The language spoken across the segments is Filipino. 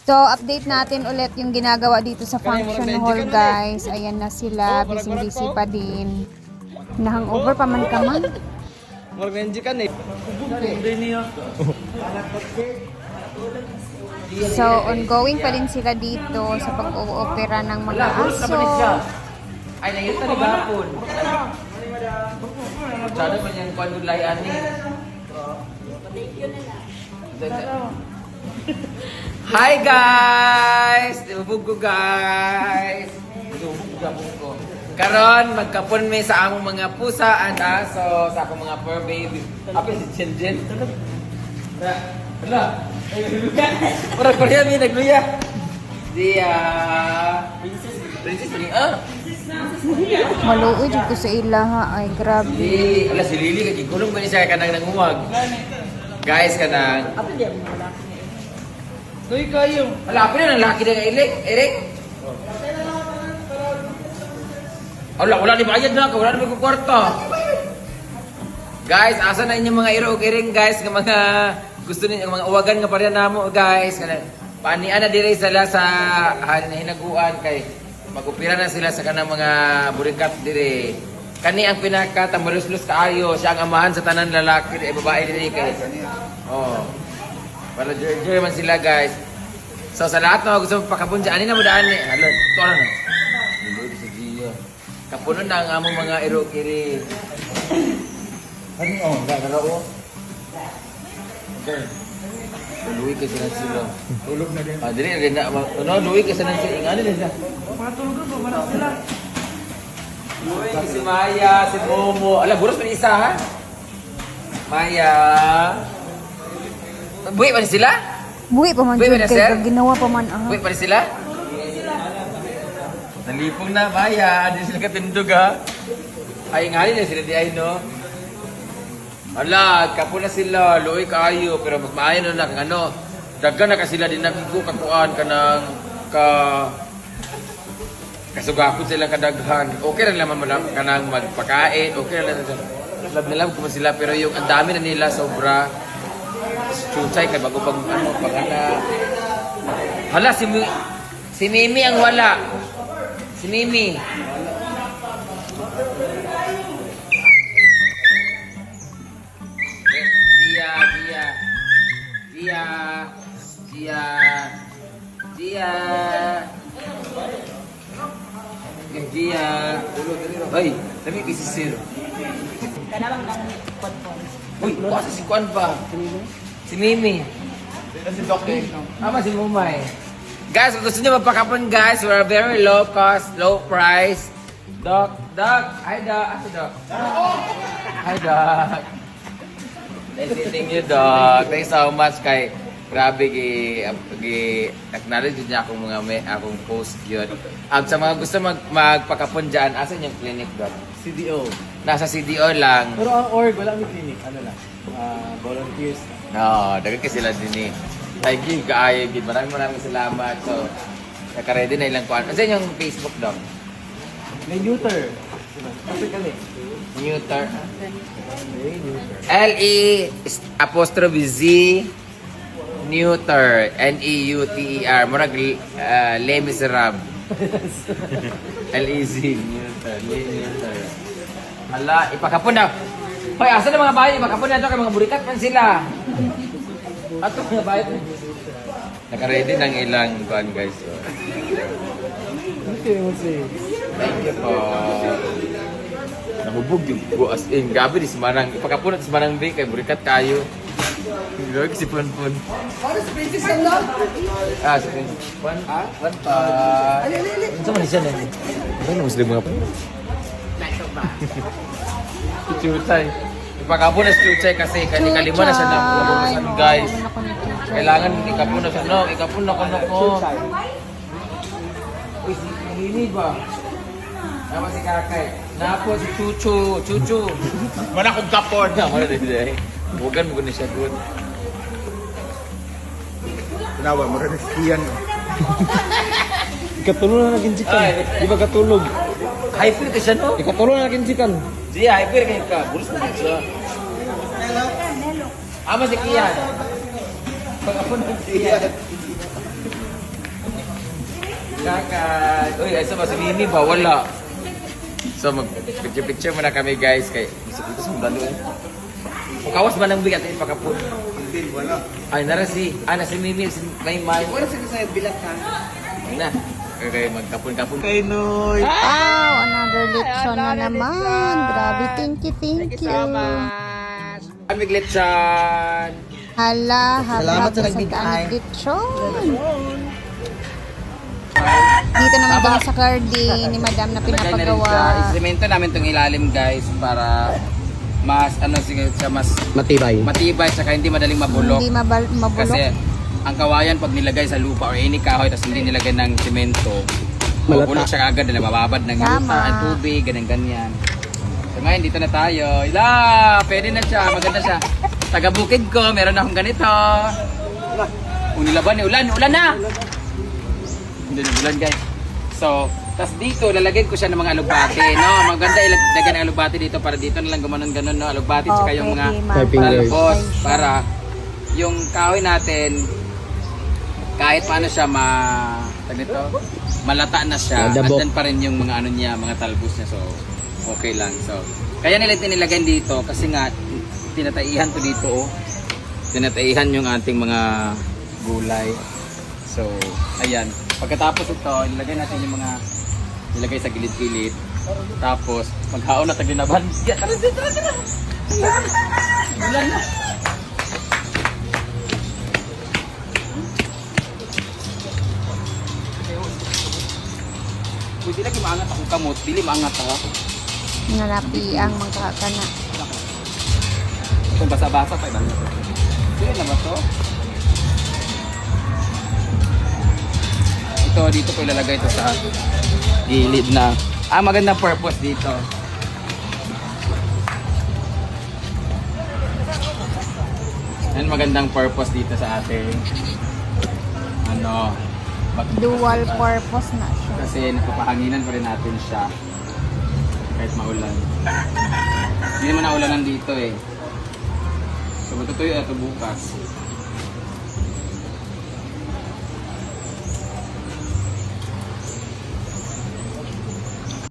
So, update natin ulit yung ginagawa dito sa function hall, guys. Ayan na sila. Busy-busy pa din. Na-hangover pa man ka man. Mag-menji ka eh. So, ongoing pa din sila dito sa pag-oopera ng mga aso. Ay, nangita ni Gapon. Masyado pa niyang kwanulay ani. Hi guys! Dibubog ko guys! Dibubog ko. Karon magkapon may sa among mga pusa and aso sa akong mga fur baby. Apa si Jen? Hala. Ora ko niya mi nagluya. Dia. Princess ni Maluoy dito sa ilaha. Ay, grabe. Ala si Lily kay gulong ba ni siya kanang nanguwag. Guys kanang. Apa dia malaki? Toy kayo. Ala apa na laki na Eric? Wala ni bayad na ka, wala na may kwarta. Guys, asa na inyong mga iro-iring guys, nga mga gusto ninyo mga uwagan nga pareha namo guys. Paanian na dire sila sa hinaguan kay mag-upira na sila sa kanang mga burikat dire. Kani ang pinaka-tambaluslos kaayo, siya ang amahan sa tanan lalaki di babae dire kay. Oh. Para joy man sila guys. So sa lahat na gusto pakabunja ani na mo daan ni. Halo, tuwa na. Kapuno na ang among mga iro-iri. Ano oh, gagaraw. Okay. Luwi ka sila. Tulog na din. Dili rin na. Luwi ka sila. Ingani din sila. Matulog na ba? Sila. Luwi si Maya, si Momo. Ala, buros pa isa ha? Maya. Buwi pa sila? Buwi pa man. Buwi pa na sir? Ginawa pa man. Buwi pa sila? Nalipong na, Maya. Hindi sila katindog ha? Ay, ingani na sila di ay no? Ala, kapo na sila, luoy kaayo, pero magmaayo na lang, ano, daga na ka sila din nagigo katuan ka ng kasugakot sila kadaghan. Okay na naman ka nang magpakain, okay na lang. Love na love ko sila, pero yung ang dami na nila, sobra. Chuchay, kay bago pag, ano, pag hala, si Mimi ang wala. Si Mimi. Dia. Hoy, dami kisisir. Kanawang nang konpon. Uy, kasi si Kwan ba? Si Mimi. Si Doc. Ama si Mumay. Guys, kung gusto niyo magpakapon guys, we're very low cost, low price. Doc. Hi Doc. Asa Doc? Hi Doc. Nice meeting you, Doc. Thanks so much kay grabe acknowledge niya akong akong post yun. Sa mga gusto magpakapon dyan, asan yung clinic, Doc? CDO. Nasa CDO lang. Pero ang org, wala may clinic. Ano lang? Volunteers. No, dagat ka sila din eh. Thank you, kaayo. Maraming salamat. So, naka-ready na ilang kuhan. Asan yung Facebook, Doc? May neuter. Kasi kami. Neuter. L-E-apostrophe-Z Neuter. N-E-U-T-E-R. Murag Les Miserables. L-E-Z. Neuter. Les Neuter. Hala, ipakapon na. Hoy, asa na mga bahay? Ipakapon na ito kay mga burikat man sila. Ato mga bahay. Naka-ready ng ilang kuhan, guys. Okay, we'll see. Thank you po. Nahubog yung buas in. Gabi di Semarang. Ipakapunat sa Semarang Bay kay burikat kayo. Gawag si Punpun. Ano si Princess ka lang? Si Princess. Pun pa. Ano sa Malaysia na yun? Ano na Muslim mga pa? Si Chuchay. Ipakapunat si Chuchay kasi kalima na siya nabukasan guys. Kailangan ikapunan siya. No, ikapunan ko. Uy, si Hini ba? Nama si Kakay. Napo si Chuchu. Mana kong kapon. Mana din. Bukan na siya doon. Tinawa, marami kiyan. Ikatulog na naging chicken. Di ba katulog? Hyper ka siya, no? Ikatulog na naging chicken. Siya, hyper ka ka. Bulos mo siya. Ama si Kian. Pag-apon ng Kian. Kakay. Uy, ay sa si Mimi ba? Wala. So, mag-picture muna kami guys. Kay, ito sa dalo eh. Kawas ba ng bigat ay pakapun? Hindi, wala. Ay, nasi Mimi, si Maymay. Wala sila sa bilat ha. Ay na. Okay, magkapun-kapun. Kay Noy. Wow, another lechon na naman. Grabe, thank you. Kami glitchan. Hala, Salamat sa sa nagbigay. lechon. Dito naman kami sa Cardi ni Madam na pinapagawa. Isemento namin itong ilalim guys para mas siya mas Matibay. matibay saka hindi madaling mabulok. Hindi mabulok. Kasi ang kawayan pag nilagay sa lupa or any kahoy tapos hindi nilagay ng semento, Malata. mabulok siya agad na mababad ng Tama. lupa at tubig, ganyan. So ngayon dito na tayo. Pwede na siya, maganda siya. Taga bukid ko, meron akong ganito. Unilaban, ulan na! Hindi na ulan guys. So, tas dito lalagyan ko siya ng mga alugbati, no? Maganda ilagay ng alugbati dito para dito na lang gumanon-ganon, no? Alugbati tsaka yung mga talbos para yung kahoy natin kahit paano siya malata na siya, andyan pa rin yung mga ano niya, mga talbos niya. So, okay lang. So, kaya nila nilagay dito kasi nga tinataihan to dito, oh. Tinataihan yung ating mga gulay. So, ayan. Pagkatapos ito, ilagay natin yung mga ilagay sa gilid-gilid. Tapos, maghaon na taginaban. Tara. Ulan na. Pwede lagi maangat akong kamot. Dili maangat ha. Nalapi ang magkakana. Itong basa-basa pa iba. Sige na ba to? Dito ko ilalagay ito sa gilid na magandang purpose dito. Yan magandang purpose dito sa ating Dual purpose na siya. kasi napapahanginan pa rin natin siya kahit maulan. Hindi naman naulanan dito eh. So matutuyo ito bukas.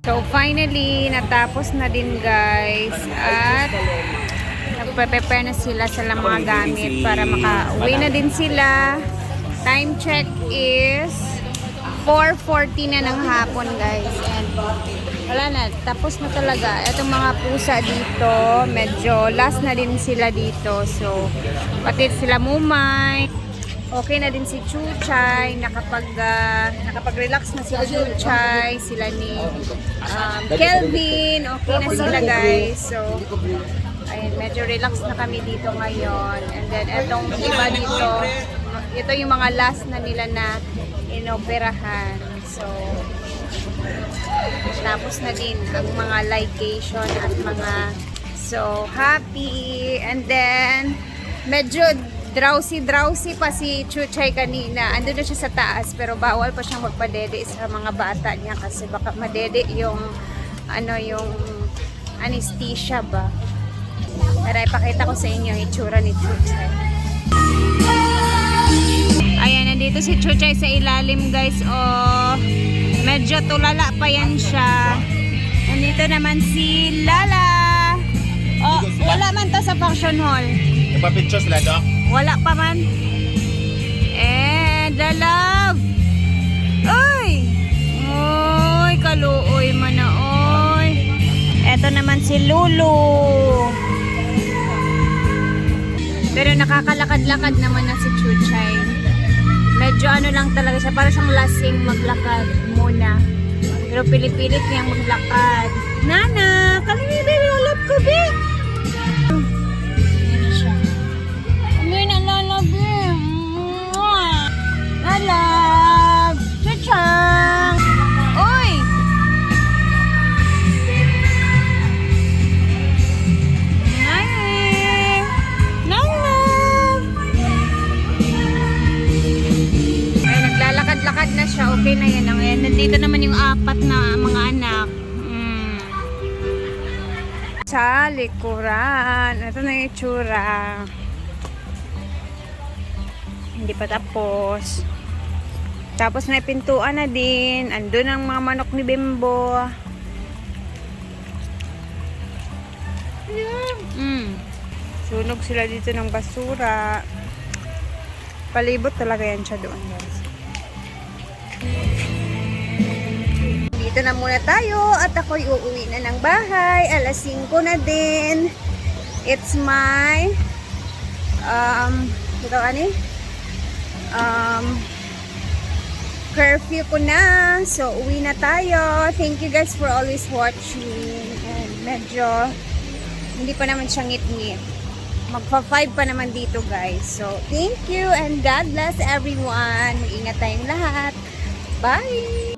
So finally, natapos na din guys at nagpe-prepare na sila sa mga gamit para makauwi na din sila. Time check is 4:40 na ng hapon guys and wala na, tapos na talaga. Itong mga pusa dito, medyo last na din sila dito. So, pati sila Mumay. Okay na din si Chuchay, nakapag-relax na si Chuchay, sila ni Kelvin, okay na sila guys. So, ayun, medyo relax na kami dito ngayon. And then, etong iba dito, ito yung mga last na nila na inoperahan. So, tapos na din ang mga ligation at mga so happy. And then, medyo drowsy pa si Chuchay kanina. Andun na siya sa taas pero bawal pa siyang magpadede sa mga bata niya kasi baka madede yung yung anesthesia ba. Pero ipakita ko sa inyo yung itsura ni Chuchay. Ayan, nandito si Chuchay sa ilalim guys. Oh, medyo tulala pa yan siya. Nandito naman si Lala. Oh, wala man to sa function hall. Nagpa-picture sila, Doc? Wala pa man. The love. Oy! Oy, kaluoy man na, oy. Eto naman si Lulu. Pero nakakalakad-lakad naman na si Chuchay. Medyo lang talaga siya. Para siyang lasing maglakad muna. Pero pilit-pilit niyang maglakad. Nana! Kalimi, baby, love ko, babe! Love! Chuchang! Uy! Nay! Love! Ay, naglalakad-lakad na siya. Okay na yan. Nandito naman yung apat na mga anak. Sa likuran. Ito na yung itsura. Hindi pa tapos. Tapos may pintuan na din. Andun ang mga manok ni Bimbo. Sunog sila dito ng basura. Palibot talaga yan siya doon, guys. Dito na muna tayo at ako'y uuwi na ng bahay. Alas 5 na din. It's my curfew ko na. So, uwi na tayo. Thank you guys for always watching. And medyo hindi pa naman siya ngit-ngit. Magpa-5 pa naman dito guys. So, thank you and God bless everyone. Mag-ingat tayong lahat. Bye!